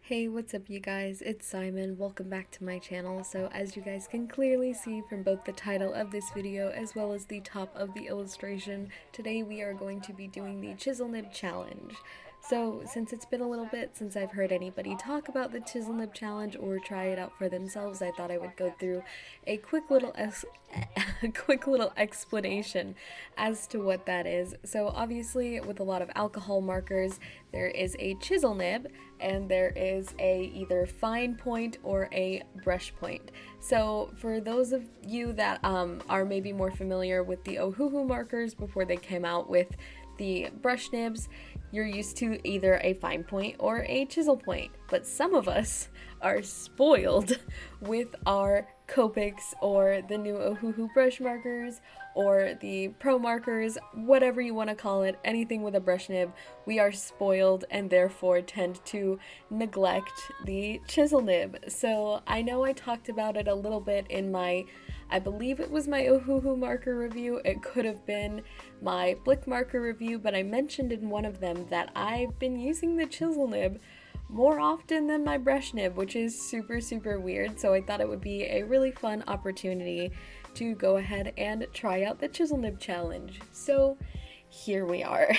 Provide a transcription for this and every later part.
Hey, what's up you guys? It's Simon. Welcome back to my channel. So as you guys can clearly see from both the title of this video as well as the top of the illustration, today we are going to be doing the Chisel Nib challenge. So since it's been a little bit since I've heard anybody talk about the Chisel Nib challenge or try it out for themselves, I thought I would go through a quick little explanation as to what that is. So obviously with a lot of alcohol markers, there is a chisel nib and there is a either fine point or a brush point. So for those of you that are maybe more familiar with the Ohuhu markers before they came out with the brush nibs, you're used to either a fine point or a chisel point. But some of us are spoiled with our copics or the new Ohuhu brush markers or the pro markers, whatever you want to call it, anything with a brush nib. We are spoiled and therefore tend to neglect the chisel nib. So I know I talked about it a little bit in my, I believe it was my Ohuhu marker review. It could have been my Blick marker review, but I mentioned in one of them that I've been using the chisel nib more often than my brush nib, which is super weird. So I thought it would be a really fun opportunity to go ahead and try out the chisel nib challenge. So here we are.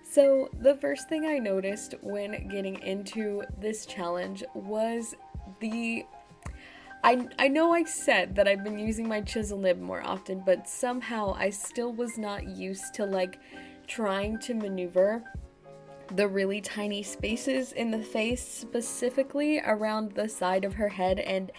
So the first thing I noticed when getting into this challenge was I know I said that I've been using my chisel nib more often, but somehow I still was not used to like trying to maneuver the really tiny spaces in the face, specifically around the side of her head and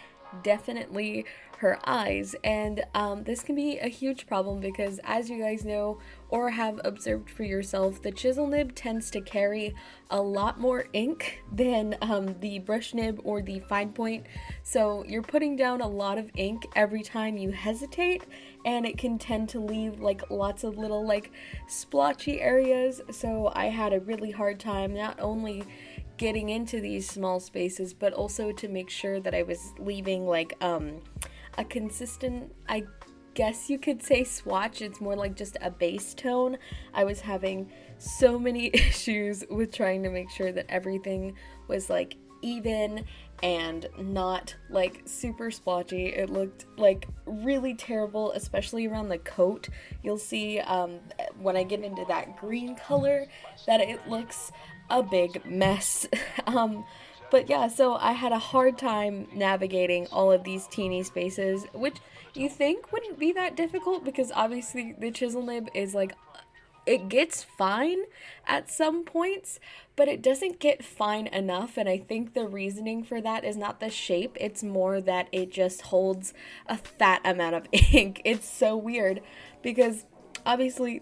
definitely her eyes. And this can be a huge problem because, as you guys know or have observed for yourself, the chisel nib tends to carry a lot more ink than the brush nib or the fine point. So you're putting down a lot of ink every time you hesitate, and it can tend to leave like lots of little like splotchy areas. So I had a really hard time not only getting into these small spaces, but also to make sure that I was leaving like a consistent, I guess you could say, swatch. It's more like just a base tone. I was having so many issues with trying to make sure that everything was like even and not like super splotchy. It looked like really terrible, especially around the coat. You'll see when I get into that green color that it looks a big mess. But yeah, so I had a hard time navigating all of these teeny spaces, which you think wouldn't be that difficult because obviously the chisel nib is like, it gets fine at some points, but it doesn't get fine enough. And I think the reasoning for that is not the shape, it's more that it just holds a fat amount of ink. It's so weird because obviously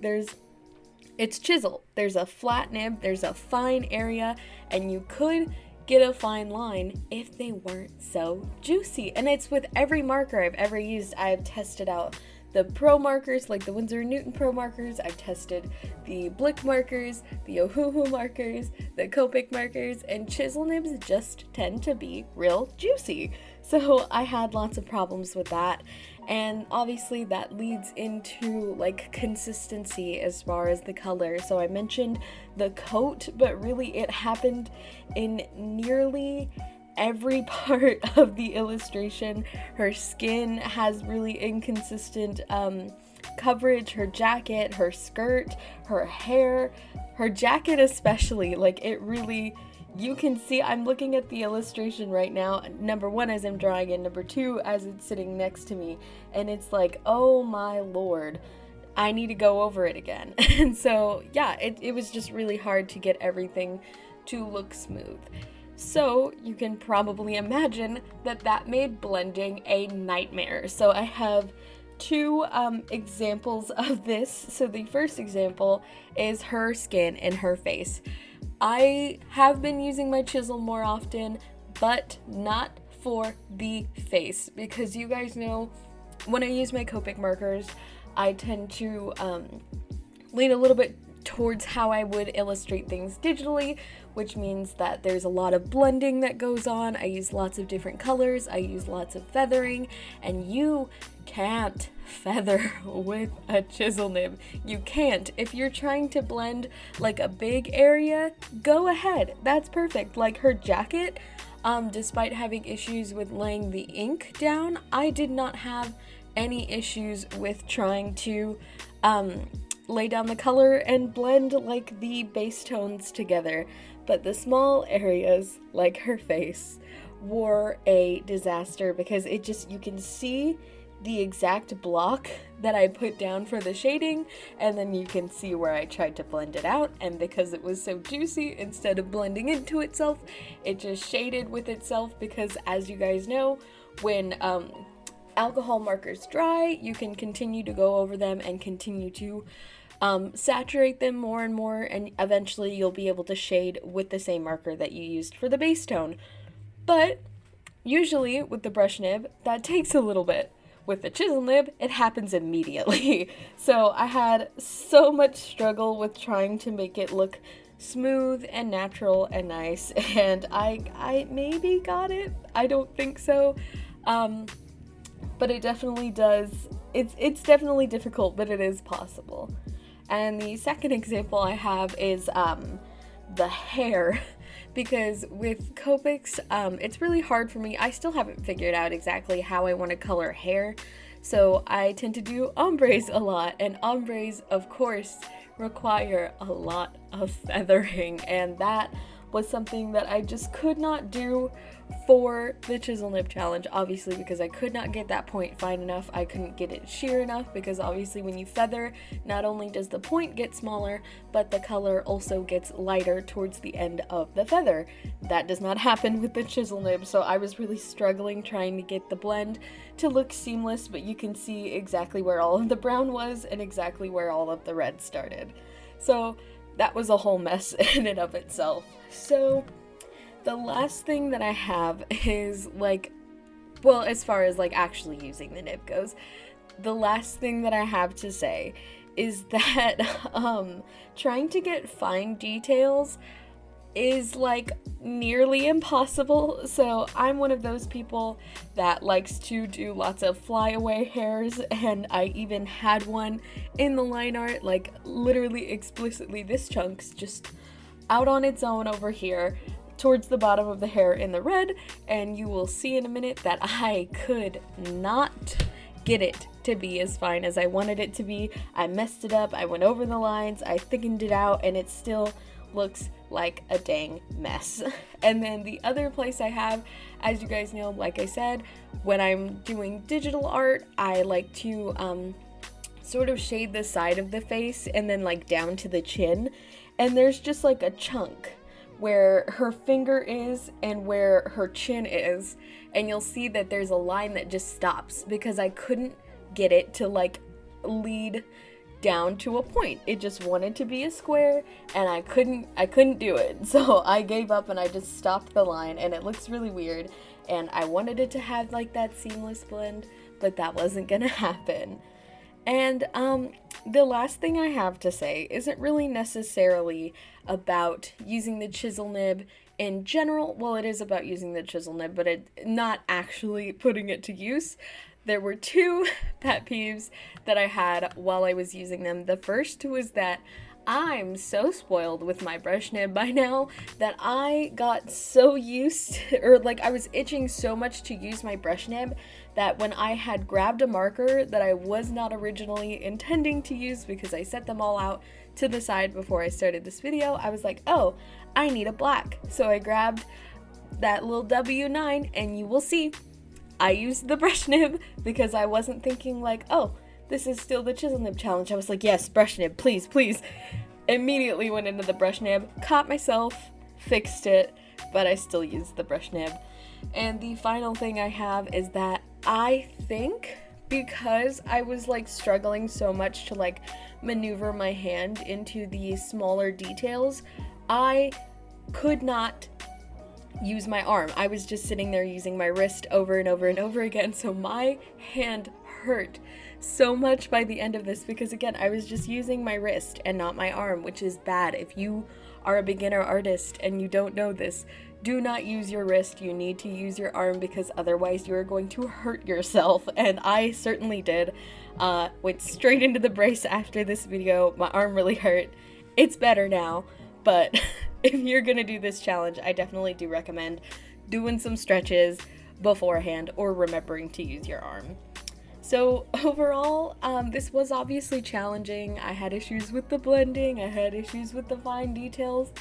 it's chisel. There's a flat nib, there's a fine area, and you could get a fine line if they weren't so juicy. And it's with every marker I've ever used. I've tested out the pro markers, like the Winsor & Newton pro markers. I've tested the Blick markers, the Ohuhu markers, the Copic markers, and chisel nibs just tend to be real juicy. So I had lots of problems with that. And obviously that leads into like consistency as far as the color. So I mentioned the coat, but really it happened in nearly every part of the illustration. Her skin has really inconsistent coverage, her jacket, her skirt, her hair, her jacket especially, like it really, you can see, I'm looking at the illustration right now, number one as I'm drawing it, number two as it's sitting next to me, and it's like, oh my lord, I need to go over it again. And so yeah, it was just really hard to get everything to look smooth. So you can probably imagine that made blending a nightmare. So I have two examples of this. So the first example is her skin and her face. I have been using my chisel more often, but not for the face, because you guys know when I use my Copic markers, I tend to lean a little bit towards how I would illustrate things digitally, which means that there's a lot of blending that goes on. I use lots of different colors, I use lots of feathering, and you can't feather with a chisel nib. You can't. If you're trying to blend like a big area, go ahead. That's perfect. Like her jacket, despite having issues with laying the ink down, I did not have any issues with trying to lay down the color and blend like the base tones together. But the small areas, like her face, were a disaster because it just, you can see the exact block that I put down for the shading, and then you can see where I tried to blend it out, and because it was so juicy, instead of blending into itself, it just shaded with itself, because as you guys know, when alcohol markers dry, you can continue to go over them and continue to saturate them more and more, and eventually you'll be able to shade with the same marker that you used for the base tone. But usually with the brush nib, that takes a little bit. With the chisel nib, it happens immediately. So I had so much struggle with trying to make it look smooth and natural and nice, and I maybe got it. I don't think so. But it definitely does. It's definitely difficult, but it is possible. And the second example I have is the hair. Because with Copics, it's really hard for me. I still haven't figured out exactly how I want to color hair, so I tend to do ombres a lot, and ombres, of course, require a lot of feathering, and that was something that I just could not do for the Chisel Nib challenge, obviously, because I could not get that point fine enough. I couldn't get it sheer enough, because obviously when you feather, not only does the point get smaller, but the color also gets lighter towards the end of the feather. That does not happen with the Chisel Nib, so I was really struggling trying to get the blend to look seamless, but you can see exactly where all of the brown was and exactly where all of the red started. So that was a whole mess in and of itself. So the last thing that I have is like, well, as far as like actually using the nib goes, the last thing that I have to say is that trying to get fine details is like nearly impossible. So I'm one of those people that likes to do lots of flyaway hairs, and I even had one in the line art, like literally explicitly this chunk's just out on its own over here towards the bottom of the hair in the red, and you will see in a minute that I could not get it to be as fine as I wanted it to be. I messed it up, I went over the lines, I thickened it out, and it still looks like a dang mess. And then the other place I have, as you guys know, like I said, when I'm doing digital art, I like to sort of shade the side of the face and then like down to the chin, and there's just like a chunk where her finger is and where her chin is, and you'll see that there's a line that just stops because I couldn't get it to like lead down to a point. It just wanted to be a square, and I couldn't do it. So I gave up and I just stopped the line, and it looks really weird, and I wanted it to have like that seamless blend, but that wasn't gonna happen. And the last thing I have to say isn't really necessarily about using the chisel nib in general. Well, it is about using the chisel nib, but not actually putting it to use. There were two pet peeves that I had while I was using them. The first was that I'm so spoiled with my brush nib by now that I got so used, or like I was itching so much to use my brush nib, that when I had grabbed a marker that I was not originally intending to use because I set them all out to the side before I started this video, I was like, oh, I need a black. So I grabbed that little W9, and you will see I used the brush nib because I wasn't thinking like, oh, this is still the chisel nib challenge. I was like, yes, brush nib, please, please. Immediately went into the brush nib, caught myself, fixed it, but I still used the brush nib. And the final thing I have is that I think because I was like struggling so much to like maneuver my hand into the smaller details, I could not use my arm. I was just sitting there using my wrist over and over and over again, so my hand hurt so much by the end of this because, again, I was just using my wrist and not my arm, which is bad. If you are a beginner artist and you don't know this, do not use your wrist. You need to use your arm because otherwise you are going to hurt yourself, and I certainly did. Went straight into the brace after this video. My arm really hurt. It's better now, but if you're gonna do this challenge, I definitely do recommend doing some stretches beforehand or remembering to use your arm. So overall, this was obviously challenging. I had issues with the blending, I had issues with the fine details,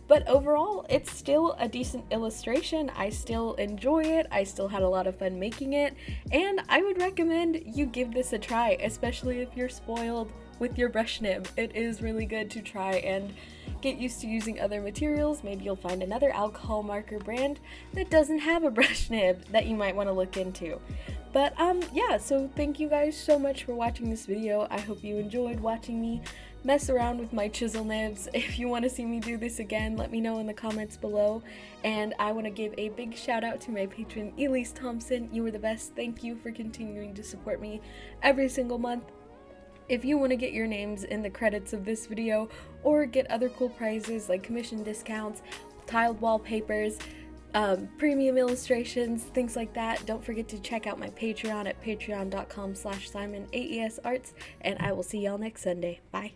but overall, it's still a decent illustration. I still enjoy it, I still had a lot of fun making it, and I would recommend you give this a try, especially if you're spoiled with your brush nib. It is really good to try and get used to using other materials. Maybe you'll find another alcohol marker brand that doesn't have a brush nib that you might want to look into. But yeah, so thank you guys so much for watching this video. I hope you enjoyed watching me mess around with my chisel nibs. If you want to see me do this again, let me know in the comments below. And I want to give a big shout out to my patron Elise Thompson. You were the best. Thank you for continuing to support me every single month. If you want to get your names in the credits of this video or get other cool prizes like commission discounts, tiled wallpapers, premium illustrations, things like that, don't forget to check out my Patreon at patreon.com/SimonAESArts, and I will see y'all next Sunday. Bye.